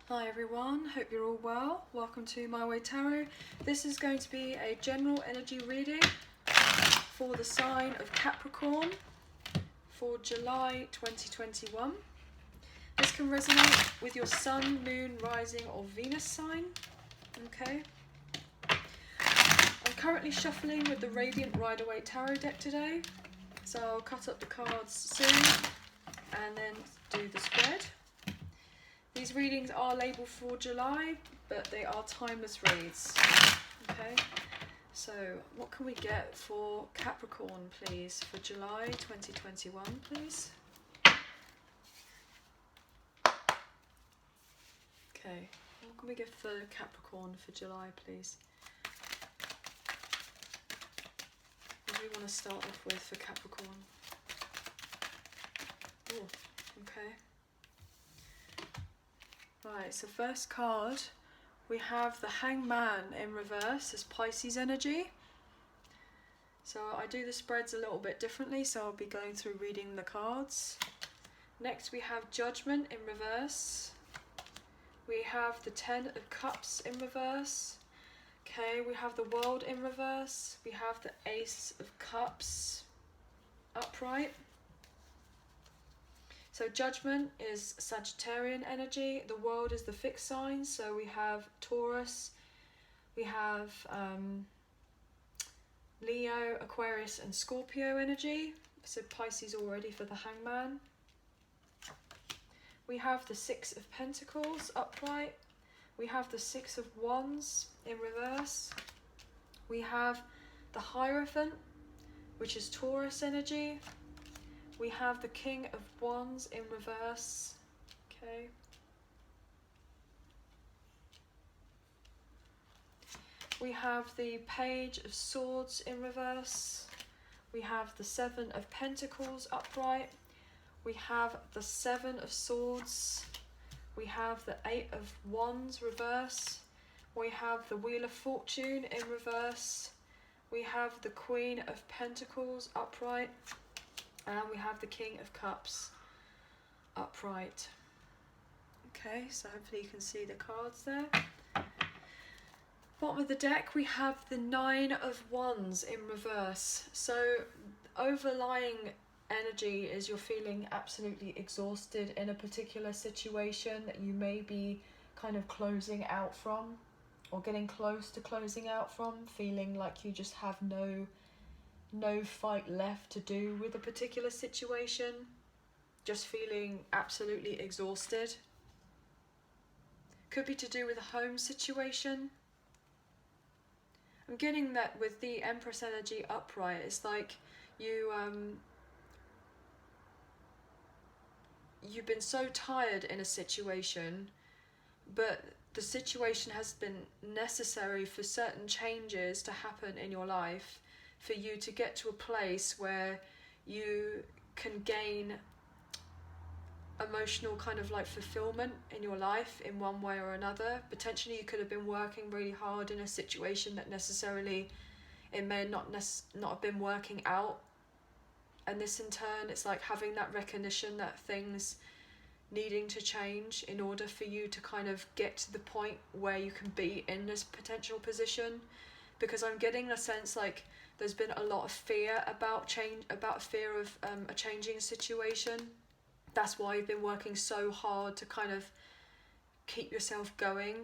Hi everyone, hope you're all well. Welcome to My Way Tarot. This is going to be a general energy reading for the sign of Capricorn for July 2021. This can resonate with your Sun, Moon, Rising or Venus sign. Okay. I'm currently shuffling with the Radiant Rider-Waite Tarot deck today. So I'll cut up the cards soon and then do the spread. These readings are labelled for July, but they are timeless reads. Okay, so what can we get for Capricorn, please, for July 2021, please? Okay, what can we get for Capricorn for July, please? What do we want to start off with for Capricorn? Oh, okay. Right, so first card, we have the Hangman in reverse as Pisces energy. So I do the spreads a little bit differently, so I'll be going through reading the cards. Next we have Judgment in reverse. We have the Ten of Cups in reverse. Okay, we have the World in reverse. We have the Ace of Cups upright. So Judgment is Sagittarian energy, the World is the fixed sign, so we have Taurus, we have Leo, Aquarius and Scorpio energy, so Pisces already for the Hangman. We have the Six of Pentacles upright, we have the Six of Wands in reverse, we have the Hierophant, which is Taurus energy. We have the King of Wands in reverse, okay. We have the Page of Swords in reverse. We have the Seven of Pentacles upright. We have the Seven of Swords. We have the Eight of Wands reverse. We have the Wheel of Fortune in reverse. We have the Queen of Pentacles upright. And we have the King of Cups upright. Okay, so hopefully you can see the cards there. Bottom of the deck, we have the Nine of Wands in reverse. So overlying energy is you're feeling absolutely exhausted in a particular situation that you may be kind of closing out from, or getting close to closing out from, feeling like you just have no fight left to do with a particular situation, just feeling absolutely exhausted. Could be to do with a home situation. I'm getting that with the Empress energy upright. It's like you've been so tired in a situation, but the situation has been necessary for certain changes to happen in your life, for you to get to a place where you can gain emotional kind of like fulfillment in your life in one way or another. Potentially you could have been working really hard in a situation that necessarily it may not have been working out, and this in turn, it's like having that recognition that things needing to change in order for you to kind of get to the point where you can be in this potential position. Because I'm getting a sense like there's been a lot of fear about change, about fear of a changing situation. That's why you've been working so hard to kind of keep yourself going.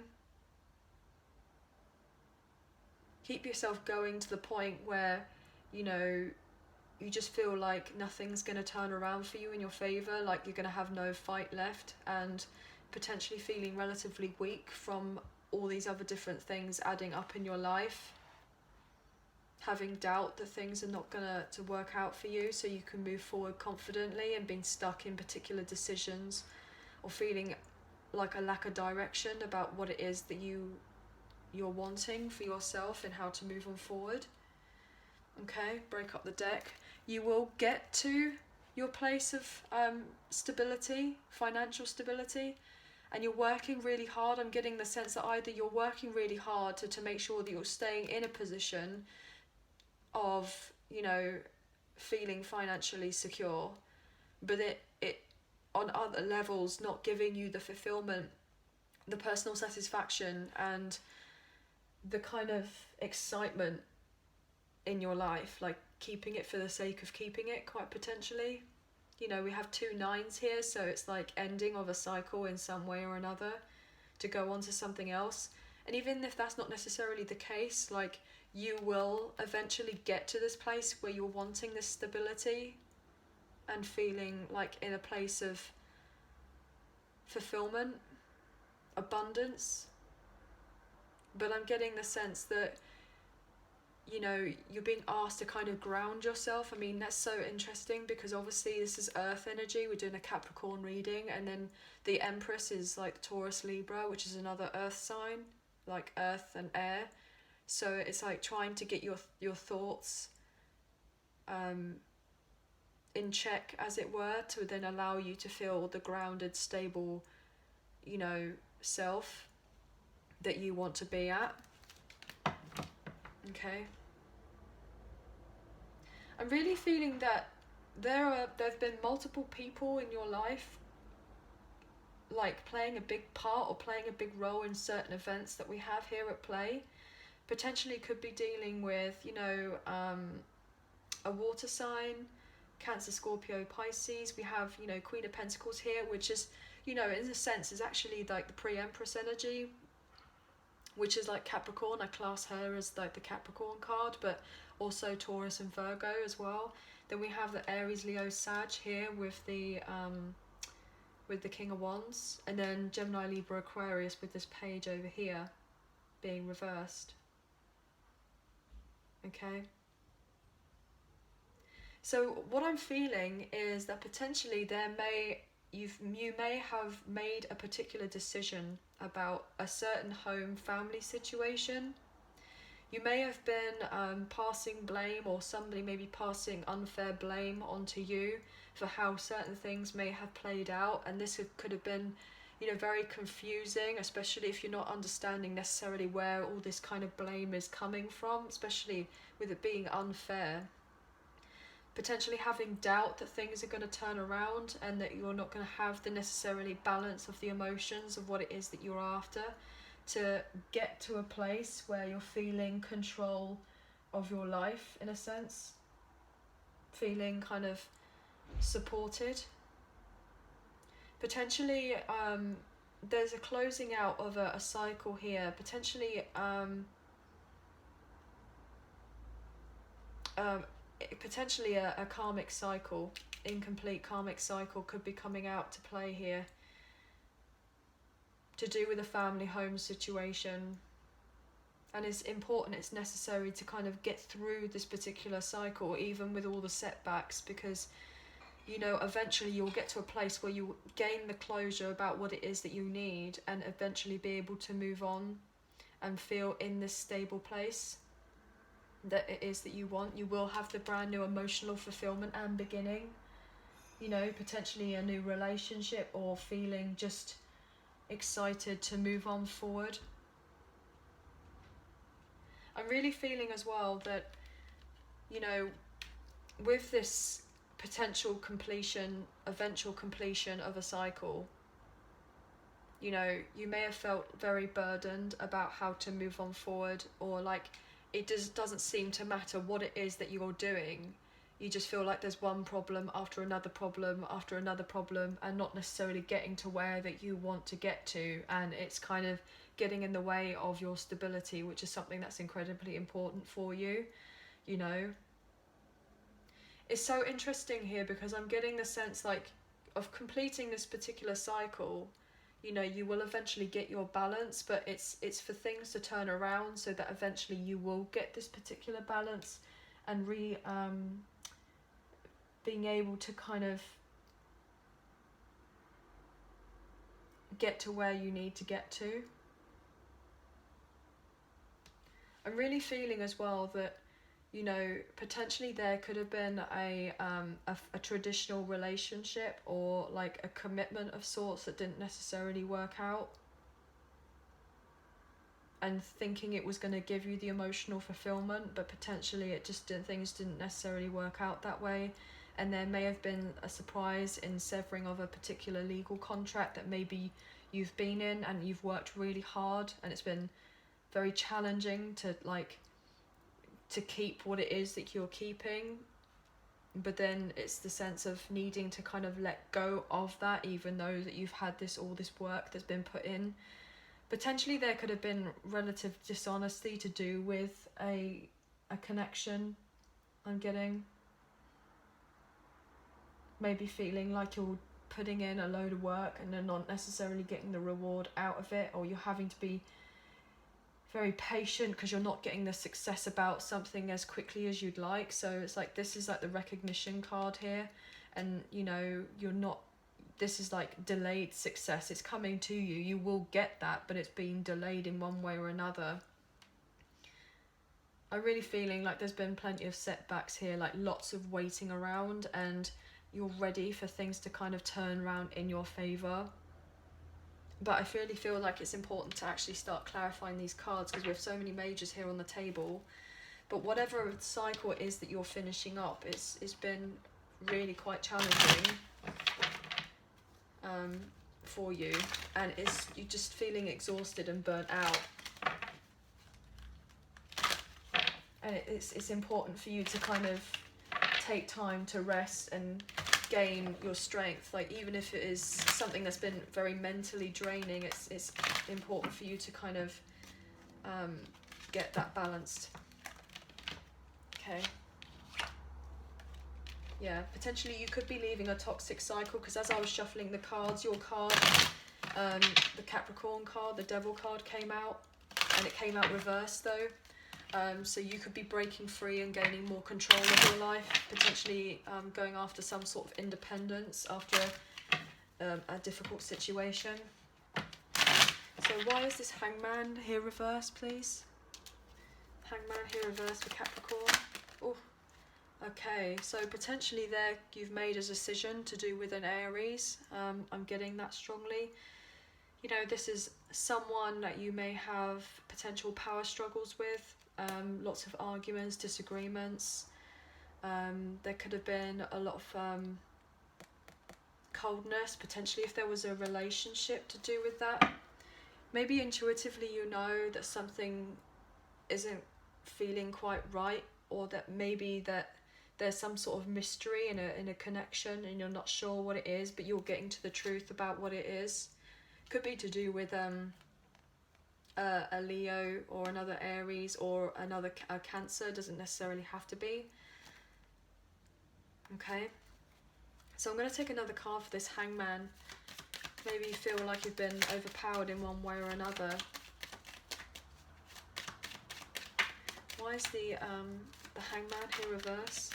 Keep yourself going to the point where, you know, you just feel like nothing's going to turn around for you in your favour, like you're going to have no fight left, and potentially feeling relatively weak from all these other different things adding up in your life. Having doubt that things are not going to work out for you so you can move forward confidently, and being stuck in particular decisions, or feeling like a lack of direction about what it is that you're wanting for yourself and how to move on forward. Okay, break up the deck. You will get to your place of stability, financial stability, and you're working really hard. I'm getting the sense that either you're working really hard to make sure that you're staying in a position of, you know, feeling financially secure, but it on other levels not giving you the fulfillment the personal satisfaction and the kind of excitement in your life, like keeping it for the sake of keeping it, quite potentially. You know, we have 2 9s here, so it's like ending of a cycle in some way or another to go on to something else. And even if that's not necessarily the case, like, you will eventually get to this place where you're wanting this stability and feeling like in a place of fulfillment, abundance. But I'm getting the sense that, you know, you're being asked to kind of ground yourself. I mean, that's so interesting because obviously this is earth energy. We're doing a Capricorn reading, and then the Empress is like Taurus Libra, which is another earth sign, like earth and air. So it's like trying to get your thoughts in check, as it were, to then allow you to feel the grounded, stable, you know, self that you want to be at. Okay. I'm really feeling that there've been multiple people in your life, like playing a big part or playing a big role in certain events that we have here at play. Potentially could be dealing with, you know, a water sign, Cancer, Scorpio, Pisces. We have, you know, Queen of Pentacles here, which is, you know, in a sense is actually like the pre-Empress energy, which is like Capricorn. I class her as like the Capricorn card, but also Taurus and Virgo as well. Then we have the Aries, Leo, Sag here with the King of Wands, and then Gemini, Libra, Aquarius with this page over here being reversed. Okay. So what I'm feeling is that potentially you may have made a particular decision about a certain home family situation. You may have been passing blame, or somebody may be passing unfair blame onto you for how certain things may have played out, and this could have been, you know, very confusing, especially if you're not understanding necessarily where all this kind of blame is coming from, especially with it being unfair. Potentially having doubt that things are going to turn around and that you're not going to have the necessarily balance of the emotions of what it is that you're after to get to a place where you're feeling control of your life, in a sense, feeling kind of supported. Potentially there's a closing out of a cycle here, potentially potentially a karmic cycle, incomplete karmic cycle could be coming out to play here, to do with a family home situation. And it's important, it's necessary to kind of get through this particular cycle, even with all the setbacks, because, you know, eventually you'll get to a place where you gain the closure about what it is that you need, and eventually be able to move on and feel in this stable place that it is that you want. You will have the brand new emotional fulfillment and beginning, you know, potentially a new relationship, or feeling just excited to move on forward. I'm really feeling as well that, you know, with this potential completion, eventual completion of a cycle, you know, you may have felt very burdened about how to move on forward, or like it doesn't seem to matter what it is that you're doing. You just feel like there's one problem after another problem after another problem, and not necessarily getting to where that you want to get to, and it's kind of getting in the way of your stability, which is something that's incredibly important for you, you know. It's so interesting here because I'm getting the sense like of completing this particular cycle, you know, you will eventually get your balance, but it's for things to turn around so that eventually you will get this particular balance and being able to kind of get to where you need to get to. I'm really feeling as well that, you know, potentially there could have been a traditional relationship, or like a commitment of sorts that didn't necessarily work out, and thinking it was going to give you the emotional fulfillment, but potentially it just things didn't necessarily work out that way. And there may have been a surprise in severing of a particular legal contract that maybe you've been in, and you've worked really hard, and it's been very challenging to like to keep what it is that you're keeping. But then it's the sense of needing to kind of let go of that, even though that you've had all this work that's been put in. Potentially there could have been relative dishonesty to do with a connection, I'm getting. Maybe feeling like you're putting in a load of work and then not necessarily getting the reward out of it, or you're having to be very patient because you're not getting the success about something as quickly as you'd like. So it's like, this is like the recognition card here, and you know, you're not, this is like delayed success. It's coming to you, you will get that, but it's being delayed in one way or another. I'm really feeling like there's been plenty of setbacks here, like lots of waiting around, and you're ready for things to kind of turn around in your favour. But I really feel like it's important to actually start clarifying these cards, because we have so many majors here on the table. But whatever cycle it is that you're finishing up, it's been really quite challenging for you, and you're just feeling exhausted and burnt out. And it's important for you to kind of take time to rest and gain your strength. Like, even if it is something that's been very mentally draining, it's important for you to kind of get that balanced. Okay. Yeah, potentially you could be leaving a toxic cycle, because as I was shuffling the cards, your card, the Capricorn card, the Devil card came out, and it came out reversed though. So you could be breaking free and gaining more control of your life, potentially going after some sort of independence after a difficult situation. So why is this Hangman here reversed, please? Hangman here reversed for Capricorn. Oh, okay, so potentially there you've made a decision to do with an Aries. I'm getting that strongly. You know, this is someone that you may have potential power struggles with. Lots of arguments, disagreements. There could have been a lot of coldness, potentially if there was a relationship to do with that. Maybe intuitively you know that something isn't feeling quite right, or that maybe that there's some sort of mystery in a connection, and you're not sure what it is, but you're getting to the truth about what it is. Could be to do with a Leo or another Aries or another Cancer. Doesn't necessarily have to be. Okay, so I'm going to take another card for this Hangman. Maybe you feel like you've been overpowered in one way or another. Why is the Hangman here reverse?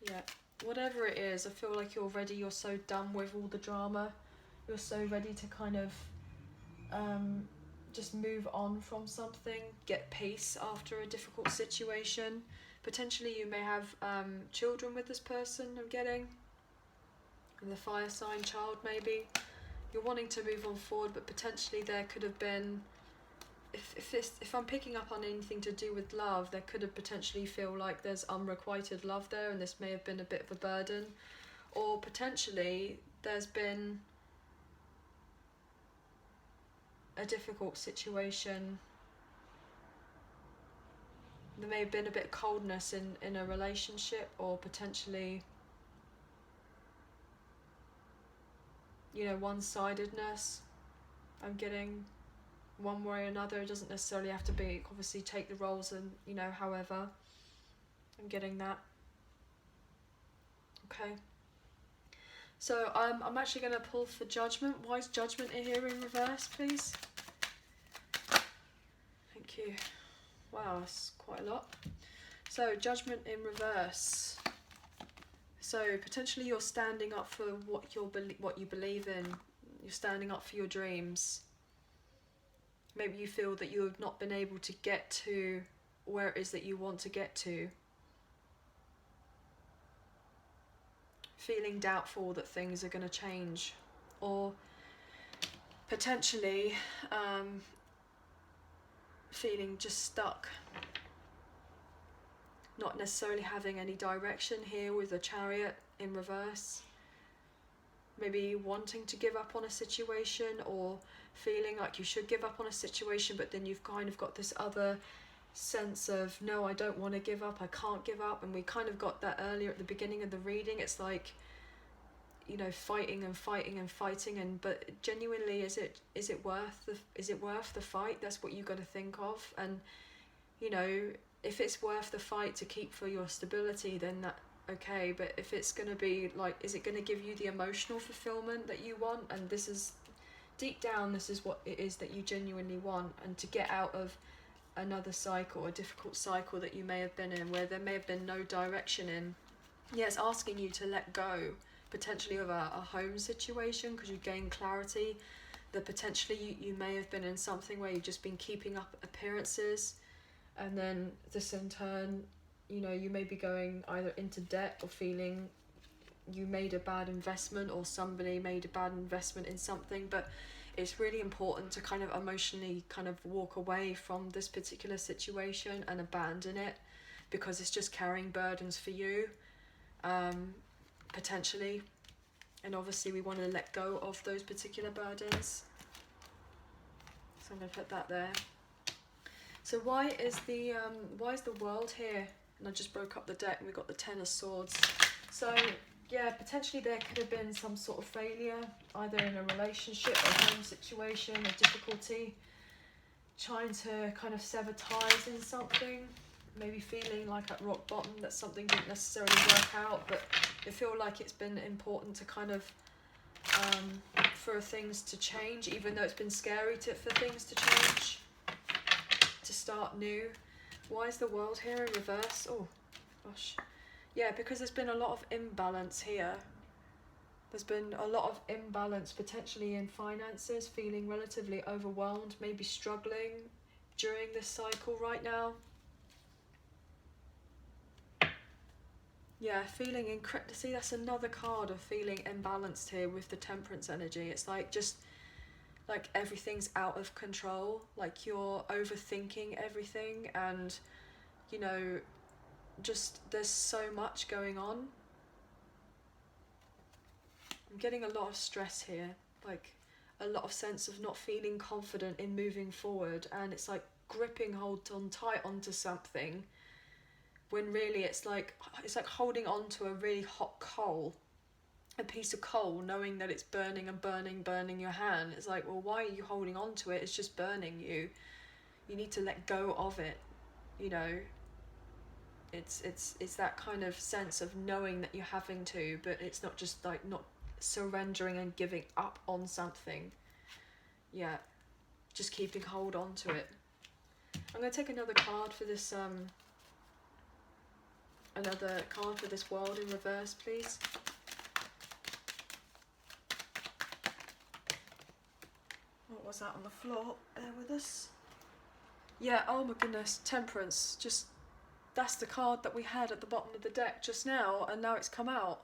Yeah, whatever it is, I feel like you're ready. You're so done with all the drama. You're so ready to kind of just move on from something, get peace after a difficult situation. Potentially you may have children with this person, I'm getting. The fire sign child, maybe. You're wanting to move on forward, but potentially there could have been, if I'm picking up on anything to do with love, there could have potentially feel like there's unrequited love there, and this may have been a bit of a burden. Or potentially there's been a difficult situation. There may have been a bit of coldness in a relationship, or potentially, you know, one-sidedness. I'm getting one way or another. It doesn't necessarily have to be, obviously take the roles, and you know, however. I'm getting that. Okay. So I'm actually going to pull for Judgment. Why is Judgment here in reverse, please? Thank you. Wow, that's quite a lot. So Judgment in reverse. So potentially you're standing up for what you believe in. You're standing up for your dreams. Maybe you feel that you have not been able to get to where it is that you want to get to. Feeling doubtful that things are going to change, or potentially feeling just stuck, not necessarily having any direction here with the Chariot in reverse. maybe wanting to give up on a situation, or feeling like you should give up on a situation, but then you've kind of got this other sense of, no, I don't want to give up, I can't give up. And we kind of got that earlier at the beginning of the reading. It's like, you know, fighting and fighting and fighting, and but genuinely, is it worth the fight? That's what you got to think of. And you know, if it's worth the fight to keep for your stability, then that okay. But if it's going to be like, is it going to give you the emotional fulfillment that you want? And this is deep down, this is what it is that you genuinely want. And to get out of another cycle, a difficult cycle that you may have been in, where there may have been no direction in, yeah, it's asking you to let go potentially of a home situation, because you gain clarity that potentially you may have been in something where you've just been keeping up appearances, and then this in turn, you know, you may be going either into debt or feeling you made a bad investment, or somebody made a bad investment in something. But it's really important to kind of emotionally kind of walk away from this particular situation and abandon it, because it's just carrying burdens for you, potentially. And obviously we want to let go of those particular burdens. So I'm going to put that there. So why is the world here? And I just broke up the deck and we got the Ten of Swords. So yeah, potentially there could have been some sort of failure, either in a relationship or home situation, a difficulty, trying to kind of sever ties in something, maybe feeling like at rock bottom that something didn't necessarily work out, but I feel like it's been important to kind of for things to change, even though it's been scary for things to change, to start new. Why is the world here in reverse? Oh gosh. Yeah, because there's been a lot of imbalance here. There's been a lot of imbalance potentially in finances, feeling relatively overwhelmed, maybe struggling during this cycle right now. Yeah, feeling see, that's another card of feeling imbalanced here with the Temperance energy. It's like just like everything's out of control, like you're overthinking everything, and you know, just there's so much going on. I'm getting a lot of stress here, like a lot of sense of not feeling confident in moving forward, and it's like gripping hold on tight onto something, when really it's like holding on to a really hot coal, a piece of coal, knowing that it's burning and burning your hand. It's like, well, why are you holding on to it? It's just burning you. You need to let go of it, you know. It's that kind of sense of knowing that you're having to, but it's not just like not surrendering and giving up on something. Yeah, just keeping hold on to it. I'm going to take another card for this world in reverse, please. What was that on the floor there with us? Yeah, oh my goodness, Temperance. Just, that's the card that we had at the bottom of the deck just now, and now it's come out.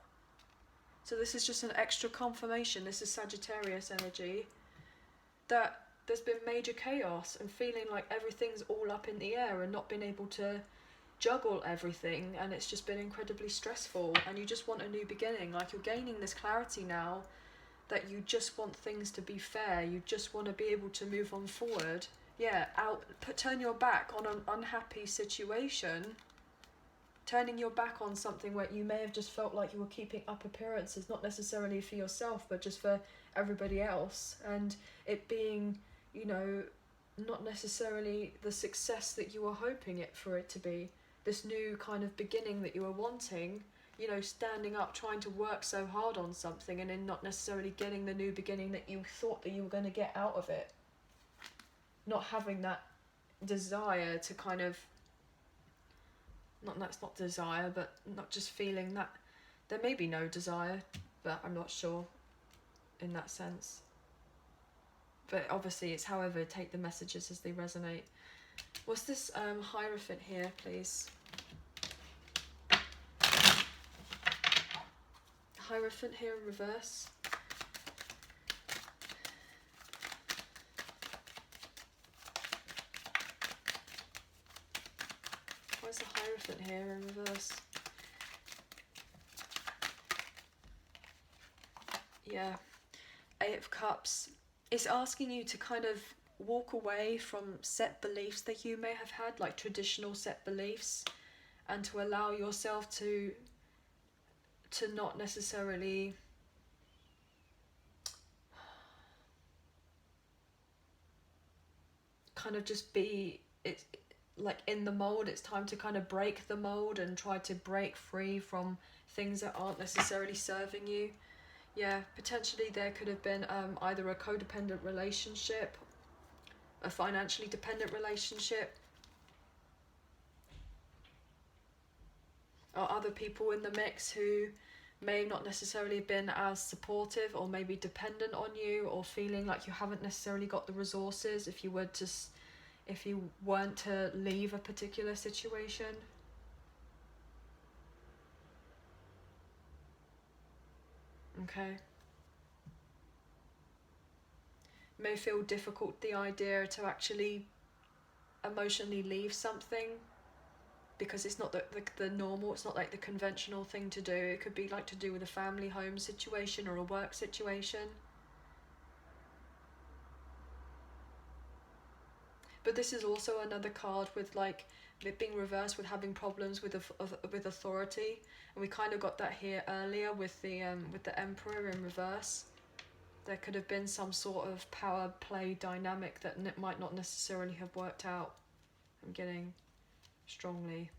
So this is just an extra confirmation. This is Sagittarius energy, that there's been major chaos and feeling like everything's all up in the air and not being able to juggle everything, and it's just been incredibly stressful, and you just want a new beginning. Like you're gaining this clarity now that you just want things to be fair, you just want to be able to move on forward. Yeah, turn your back on an unhappy situation, turning your back on something where you may have just felt like you were keeping up appearances, not necessarily for yourself but just for everybody else, and it being, you know, not necessarily the success that you were hoping for it to be. This new kind of beginning that you were wanting, you know, standing up, trying to work so hard on something, and then not necessarily getting the new beginning that you thought that you were going to get out of it. Not having that desire to kind of, that's not desire, but not just feeling that, there may be no desire, but I'm not sure in that sense. But obviously it's however, take the messages as they resonate. What's this Hierophant here, please? Hierophant here in reverse. Where's the Hierophant here in reverse? Yeah. Eight of Cups. It's asking you to kind of walk away from set beliefs that you may have had, like traditional set beliefs, and to allow yourself to not necessarily kind of just be it like in the mold. It's time to kind of break the mold and try to break free from things that aren't necessarily serving you. Yeah, potentially there could have been either a codependent relationship, a financially dependent relationship, or other people in the mix who may not necessarily have been as supportive, or maybe dependent on you, or feeling like you haven't necessarily got the resources if you weren't to leave a particular situation. Okay. It may feel difficult, the idea to actually emotionally leave something, because it's not the normal, it's not like the conventional thing to do. It could be like to do with a family home situation or a work situation. But this is also another card with like it being reversed, with having problems with authority, and we kind of got that here earlier with the Emperor in reverse. There could have been some sort of power play dynamic that might not necessarily have worked out. I'm getting strongly.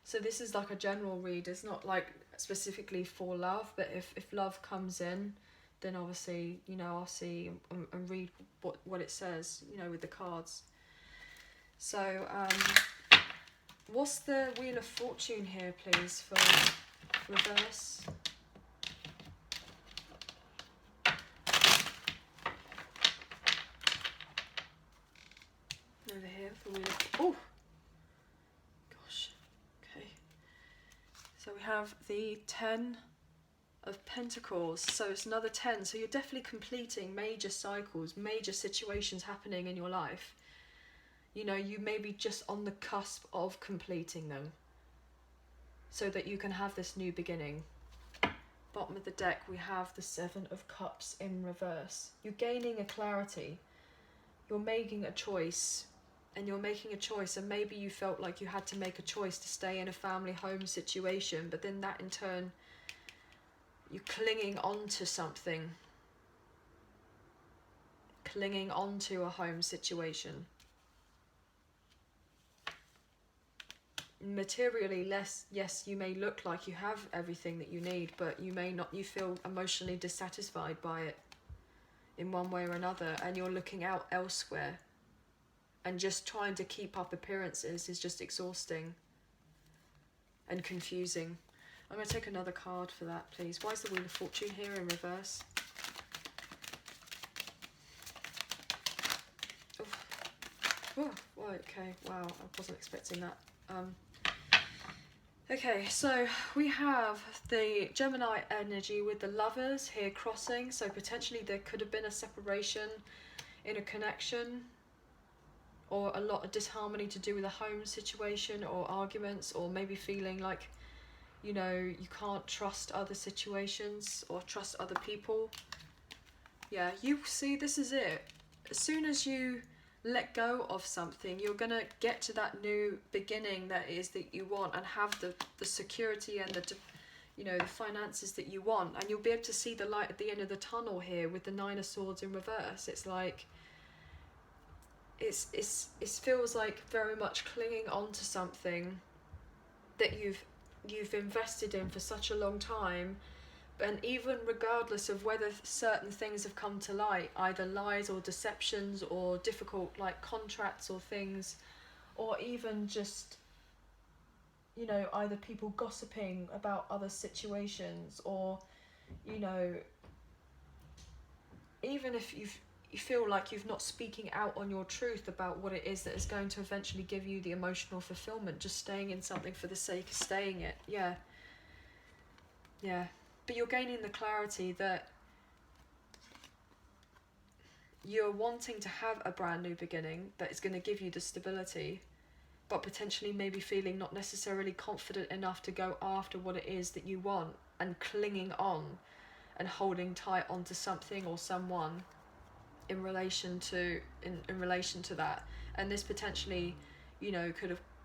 So this is like a general read. It's not like specifically for love, but if love comes in, then obviously, you know, I'll see and read what it says, you know, with the cards. So what's the Wheel of Fortune here, please, for reverse? Over here for Wheel of... Oh! Gosh. Okay. So we have the 10 of Pentacles. So it's another 10. So you're definitely completing major cycles, major situations happening in your life. You know, you may be just on the cusp of completing them, so that you can have this new beginning. Bottom of the deck, we have the 7 of Cups in reverse. You're gaining a clarity. You're making a choice. And you're making a choice, and maybe you felt like you had to make a choice to stay in a family home situation, but then that in turn, you're clinging on to something. Clinging on to a home situation. Materially less, yes, you may look like you have everything that you need, but you may not, you feel emotionally dissatisfied by it in one way or another, and you're looking out elsewhere, and just trying to keep up appearances is just exhausting and confusing. I'm going to take another card for that, please. Why is the Wheel of Fortune here in reverse? Oh, okay, wow, I wasn't expecting that. Okay, so we have the Gemini energy with the Lovers here crossing, so potentially there could have been a separation in a connection, or a lot of disharmony to do with a home situation, or arguments, or maybe feeling like, you know, you can't trust other situations or trust other people. Yeah, you see, this is it. As soon as you let go of something, you're gonna get to that new beginning that you want, and have the security and the finances that you want, and you'll be able to see the light at the end of the tunnel here with the 9 of Swords in reverse. It's like it feels like very much clinging on to something that you've invested in for such a long time. And even regardless of whether certain things have come to light, either lies or deceptions or difficult like contracts or things, or even just, you know, either people gossiping about other situations, or, you know, even if you feel like you've not speaking out on your truth about what it is that is going to eventually give you the emotional fulfillment, just staying in something for the sake of staying it. Yeah. But you're gaining the clarity that you're wanting to have a brand new beginning that is going to give you the stability, but potentially maybe feeling not necessarily confident enough to go after what it is that you want, and clinging on and holding tight onto something or someone in relation to that. And this potentially, you know,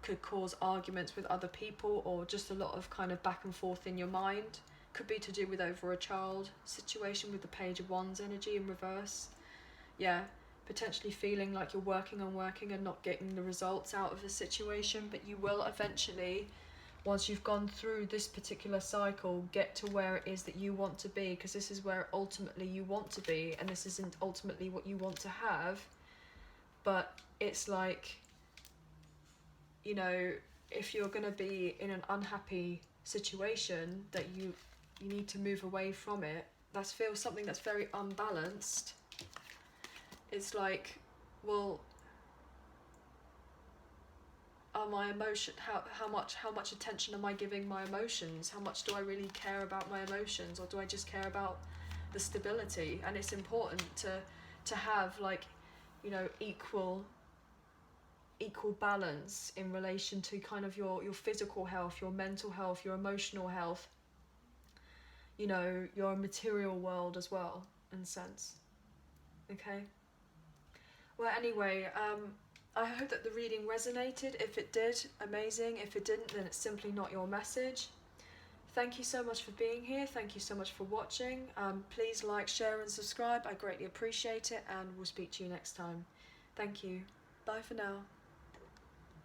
could cause arguments with other people, or just a lot of kind of back and forth in your mind. Could be to do with over a child situation with the Page of Wands energy in reverse. Yeah, potentially feeling like you're working and not getting the results out of the situation, but you will eventually, once you've gone through this particular cycle, get to where it is that you want to be, because this is where ultimately you want to be, and this isn't ultimately what you want to have. But it's like, you know, if you're going to be in an unhappy situation, that you need to move away from it. That feels something that's very unbalanced. It's like, well, are my emotion, how much attention am I giving my emotions? How much do I really care about my emotions, or do I just care about the stability? And it's important to have, like, you know, equal balance in relation to kind of your physical health, your mental health, your emotional health, you know, your material world as well, in a sense. Okay? Well, anyway, I hope that the reading resonated. If it did, amazing. If it didn't, then it's simply not your message. Thank you so much for being here. Thank you so much for watching. Please like, share and subscribe. I greatly appreciate it, and we'll speak to you next time. Thank you. Bye for now.